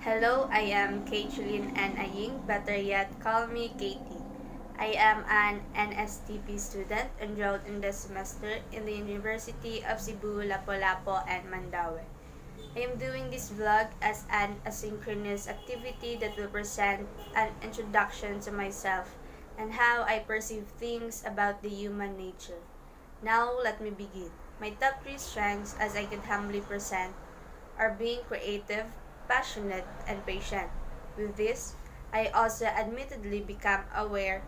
Hello, I am Caitlin N. Aying, better yet, call me Katie. I am an NSTP student enrolled in this semester in the University of Cebu, Lapu-Lapu, and Mandaue. I am doing this vlog as an asynchronous activity that will present an introduction to myself and how I perceive things about the human nature. Now, let me begin. My top 3 strengths, as I can humbly present, are being creative, passionate, and patient. With this, I also admittedly become aware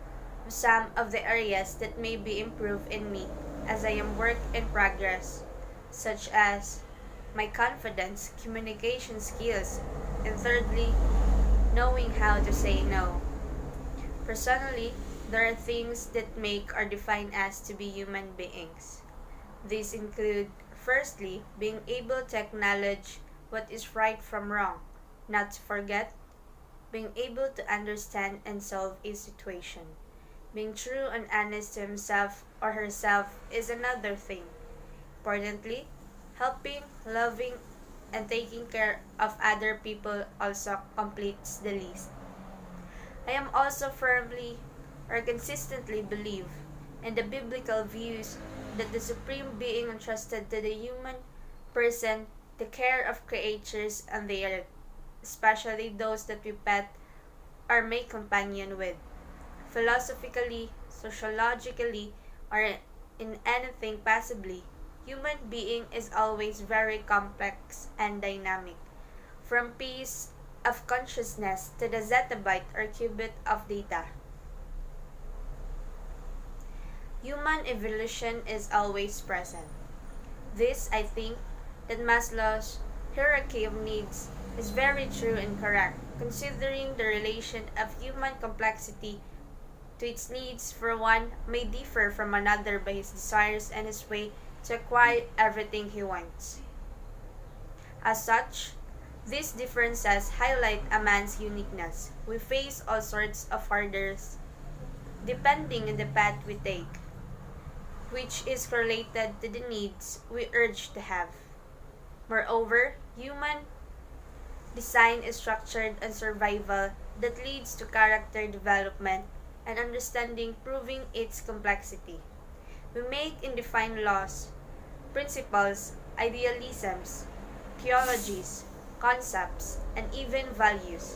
of some of the areas that may be improved in me as I am work in progress, such as my confidence, communication skills, and thirdly, knowing how to say no. Personally, there are things that make or define us to be human beings. These include, firstly, being able to acknowledge what is right from wrong, not to forget, being able to understand and solve a situation. Being true and honest to himself or herself is another thing. Importantly, helping, loving, and taking care of other people also completes the list. I am also firmly or consistently believe in the biblical views that the supreme being entrusted to the human person the care of creatures on the earth, especially those that we pet or make companion with. Philosophically, sociologically, or in anything possibly, human being is always very complex and dynamic. From piece of consciousness to the zettabyte or qubit of data. Human evolution is always present. This, I think, that Maslow's hierarchy of needs is very true and correct, considering the relation of human complexity to its needs for one may differ from another by his desires and his way to acquire everything he wants. As such, these differences highlight a man's uniqueness. We face all sorts of hurdles depending on the path we take, which is correlated to the needs we urge to have. Moreover, human design is structured on survival that leads to character development and understanding proving its complexity. We make and define laws, principles, idealisms, theologies, concepts, and even values.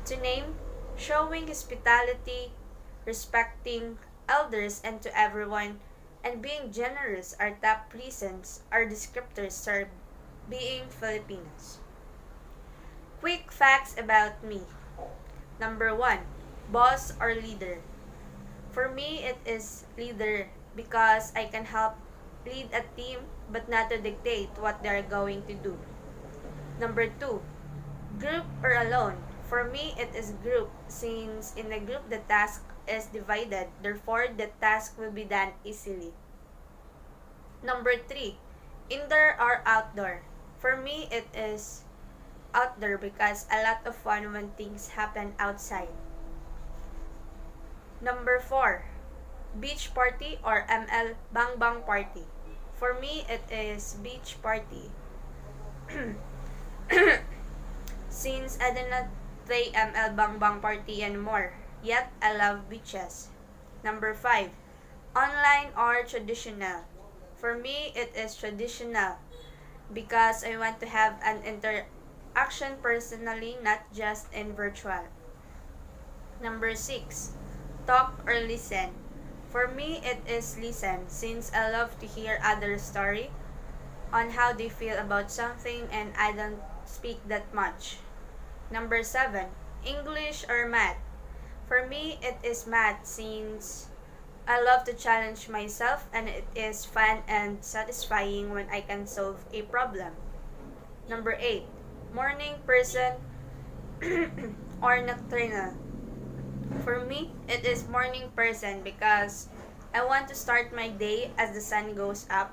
To name, showing hospitality, respecting elders and to everyone, and being generous are top reasons or descriptors for being Filipinos. Quick facts about me. Number 1. Boss or leader. For me, it is leader because I can help lead a team but not to dictate what they are going to do. Number 2. Group or alone. For me, it is group since in a group the task is divided, therefore the task will be done easily. Number 3, indoor or outdoor. For me, it is outdoor because a lot of fun when things happen outside. Number 4, beach party or ML bang bang party. For me, it is beach party. Since I do not play ML bang bang party anymore, yet I love beaches. Number 5, online or traditional. For me, it is traditional because I want to have an interaction personally, not just in virtual. Number 6, talk or listen. For me, it is listen since I love to hear others' story on how they feel about something and I don't speak that much. Number 7, English or math. For me, it is math since I love to challenge myself and it is fun and satisfying when I can solve a problem. Number 8, morning person or nocturnal. For me, it is morning person because I want to start my day as the sun goes up.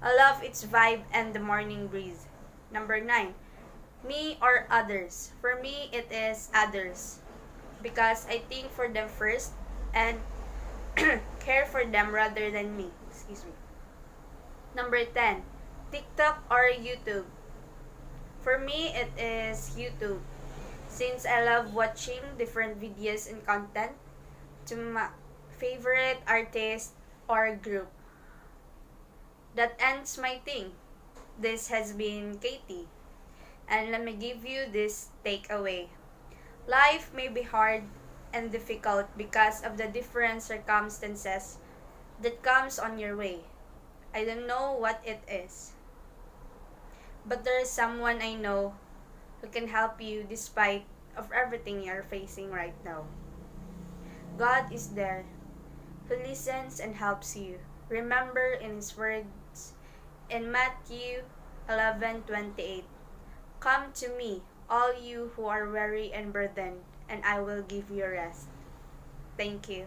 I love its vibe and the morning breeze. Number 9, me or others. For me, it is others because I think for them first and care for them rather than me. Excuse me. Number 10, TikTok or YouTube. For me, it is YouTube. Since I love watching different videos and content to my favorite artist or group. That ends my thing. This has been Katie. And let me give you this takeaway. Life may be hard and difficult because of the different circumstances that comes on your way. I don't know what it is. But there is someone I know who can help you despite of everything you're facing right now. God is there, who listens and helps you. Remember in his words in Matthew 11:28, "Come to me, all you who are weary and burdened, and I will give you rest." Thank you.